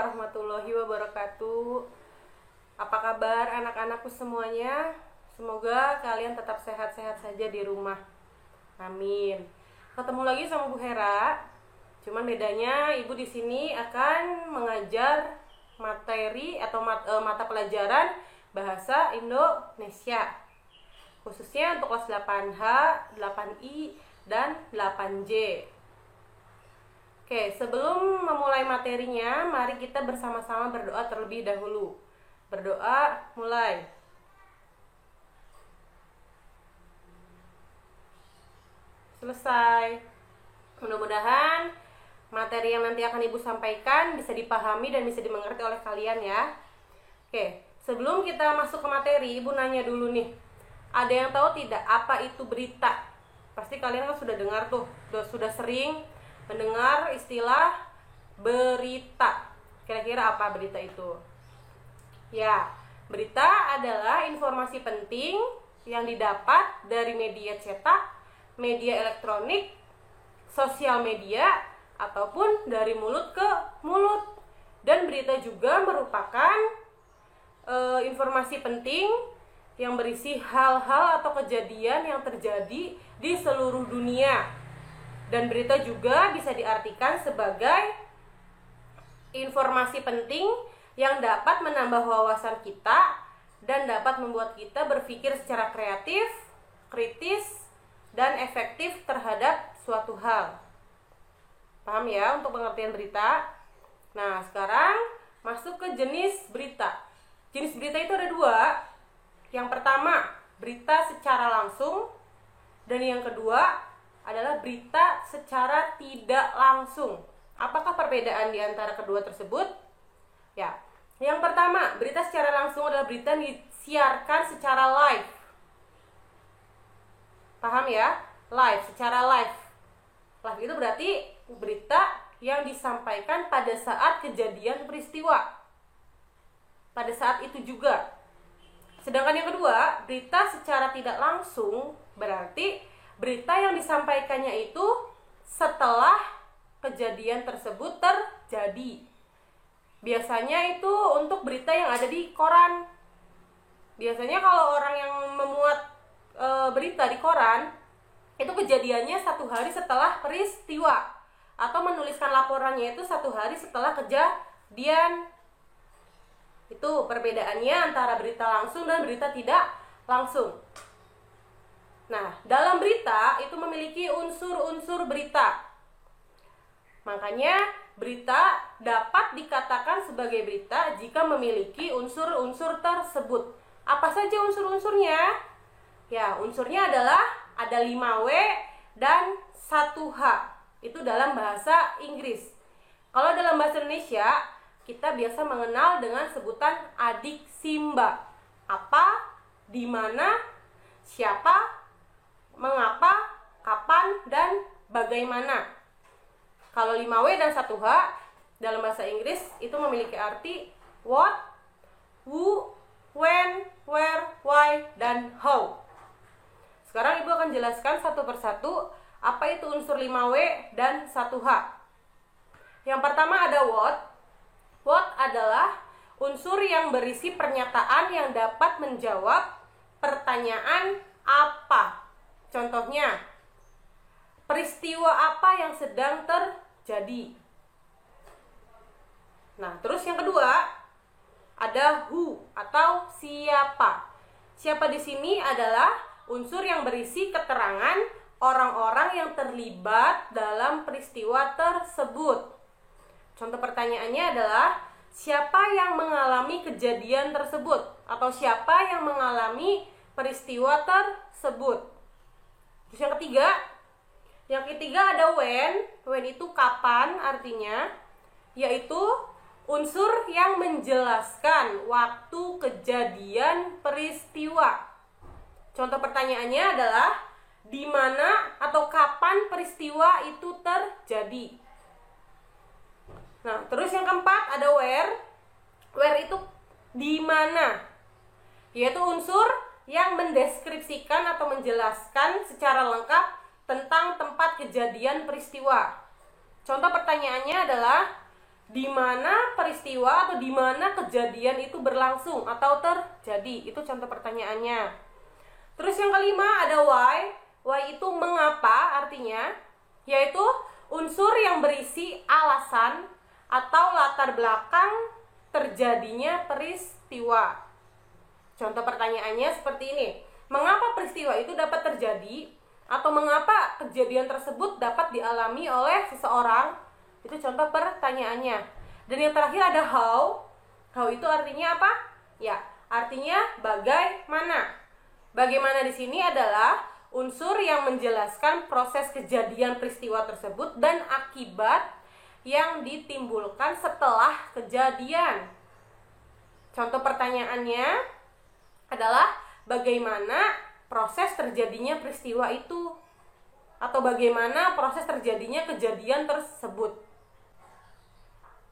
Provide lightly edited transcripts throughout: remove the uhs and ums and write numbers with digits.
warahmatullahi wabarakatuh. Apa kabar anak-anakku semuanya? Semoga kalian tetap sehat-sehat saja di rumah. Amin. Ketemu lagi sama Bu Hera. Cuman bedanya ibu di sini akan mengajar materi atau mata pelajaran bahasa Indonesia. Khususnya untuk kelas 8H, 8I, dan 8J. Oke, sebelum memulai materinya, mari kita bersama-sama berdoa terlebih dahulu. Berdoa, mulai. Selesai. Mudah-mudahan materi yang nanti akan Ibu sampaikan bisa dipahami dan bisa dimengerti oleh kalian ya. Oke, sebelum kita masuk ke materi, Ibu nanya dulu nih. Ada yang tahu tidak apa itu berita? Pasti kalian kan sudah dengar tuh, sudah sering mendengar istilah berita. Kira-kira apa berita itu? Ya, berita adalah informasi penting yang didapat dari media cetak, media elektronik, sosial media, ataupun dari mulut ke mulut. Dan berita juga merupakan informasi penting yang berisi hal-hal atau kejadian yang terjadi di seluruh dunia. Dan berita juga bisa diartikan sebagai informasi penting yang dapat menambah wawasan kita dan dapat membuat kita berpikir secara kreatif, kritis, dan efektif terhadap suatu hal. Paham ya untuk pengertian berita? Nah, sekarang masuk ke jenis berita. Jenis berita itu ada dua. Yang pertama, berita secara langsung, dan yang kedua adalah berita secara tidak langsung. Apakah perbedaan di antara kedua tersebut? Ya, yang pertama, berita secara langsung adalah berita yang disiarkan secara live. Paham ya? Live, secara live. Live itu berarti berita yang disampaikan pada saat kejadian peristiwa. Pada saat itu juga. Sedangkan yang kedua, berita secara tidak langsung berarti berita yang disampaikannya itu setelah kejadian tersebut terjadi. Biasanya itu untuk berita yang ada di koran. Biasanya kalau orang yang memuat berita di koran, itu kejadiannya 1 hari setelah peristiwa, atau menuliskan laporannya itu 1 hari setelah kejadian. Itu perbedaannya antara berita langsung dan berita tidak langsung. Nah, dalam berita itu memiliki unsur-unsur berita. Makanya berita dapat dikatakan sebagai berita jika memiliki unsur-unsur tersebut. Apa saja unsur-unsurnya? Ya, unsurnya adalah ada 5W dan 1H. Itu dalam bahasa Inggris. Kalau dalam bahasa Indonesia, kita biasa mengenal dengan sebutan adik Simba. Apa, di mana, siapa, mengapa, kapan, dan bagaimana. Kalau 5W dan 1H dalam bahasa Inggris itu memiliki arti what, who, when, where, why, dan how. Sekarang Ibu akan jelaskan satu persatu apa itu unsur 5W dan 1H. Yang pertama ada what. What adalah unsur yang berisi pernyataan yang dapat menjawab pertanyaan apa. Contohnya, peristiwa apa yang sedang terjadi. Nah, terus yang kedua ada who atau siapa. Siapa di sini adalah unsur yang berisi keterangan orang-orang yang terlibat dalam peristiwa tersebut. Contoh pertanyaannya adalah siapa yang mengalami kejadian tersebut atau siapa yang mengalami peristiwa tersebut. Terus yang ketiga ada when. When itu kapan artinya, yaitu unsur yang menjelaskan waktu kejadian peristiwa. Contoh pertanyaannya adalah di mana atau kapan peristiwa itu terjadi. Nah, terus yang keempat ada where. Where itu di mana, yaitu unsur yang mendeskripsikan atau menjelaskan secara lengkap tentang tempat kejadian peristiwa. Contoh pertanyaannya adalah di mana peristiwa atau di mana kejadian itu berlangsung atau terjadi. Itu contoh pertanyaannya. Terus yang kelima ada why. Why itu mengapa artinya, yaitu unsur yang berisi alasan atau latar belakang terjadinya peristiwa. Contoh pertanyaannya seperti ini. Mengapa peristiwa itu dapat terjadi? Atau mengapa kejadian tersebut dapat dialami oleh seseorang? Itu contoh pertanyaannya. Dan yang terakhir ada how. How itu artinya apa? Ya, artinya bagaimana. Bagaimana di sini adalah unsur yang menjelaskan proses kejadian peristiwa tersebut dan akibat yang ditimbulkan setelah kejadian. Contoh pertanyaannya adalah bagaimana proses terjadinya peristiwa itu, atau bagaimana proses terjadinya kejadian tersebut.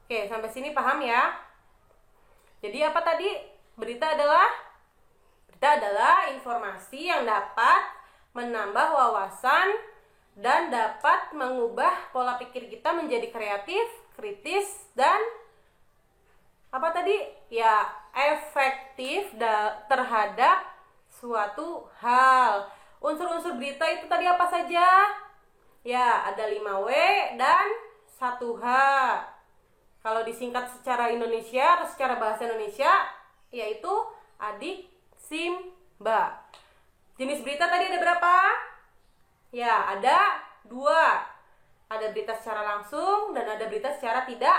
Oke, sampai sini paham ya? Jadi apa tadi? Berita adalah informasi yang dapat menambah wawasan dan dapat mengubah pola pikir kita menjadi kreatif, kritis, dan apa tadi? Ya, efektif terhadap suatu hal. Unsur-unsur berita itu tadi apa saja? Ya, ada 5W dan 1H. Kalau disingkat secara Indonesia atau secara bahasa Indonesia, yaitu adik, sim, ba. Jenis berita tadi ada berapa? Ya, ada 2. Ada berita secara langsung dan ada berita secara tidak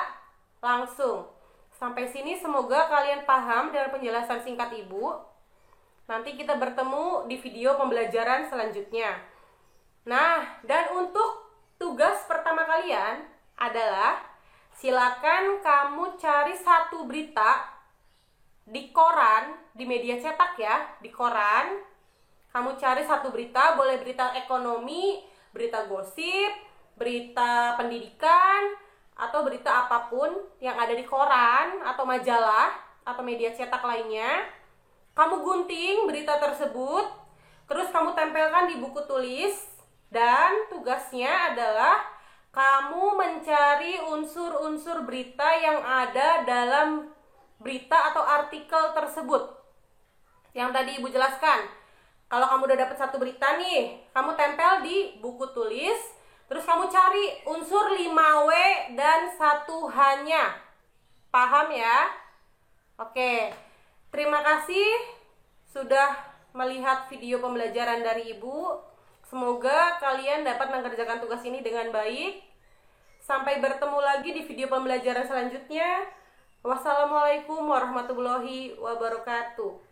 langsung. Sampai sini semoga kalian paham dengan penjelasan singkat Ibu. Nanti kita bertemu di video pembelajaran selanjutnya. Nah, dan untuk tugas pertama kalian adalah silakan kamu cari satu berita di koran, di media cetak ya, di koran. Kamu cari satu berita, boleh berita ekonomi, berita gosip, berita pendidikan, atau berita apapun yang ada di koran atau majalah atau media cetak lainnya. Kamu gunting berita tersebut, terus kamu tempelkan di buku tulis, dan tugasnya adalah kamu mencari unsur-unsur berita yang ada dalam berita atau artikel tersebut. Yang tadi Ibu jelaskan, kalau kamu udah dapat satu berita nih, kamu tempel di buku tulis, terus kamu cari unsur 5W dan 1H-nya. Paham ya? Oke. Terima kasih sudah melihat video pembelajaran dari Ibu. Semoga kalian dapat mengerjakan tugas ini dengan baik. Sampai bertemu lagi di video pembelajaran selanjutnya. Wassalamualaikum warahmatullahi wabarakatuh.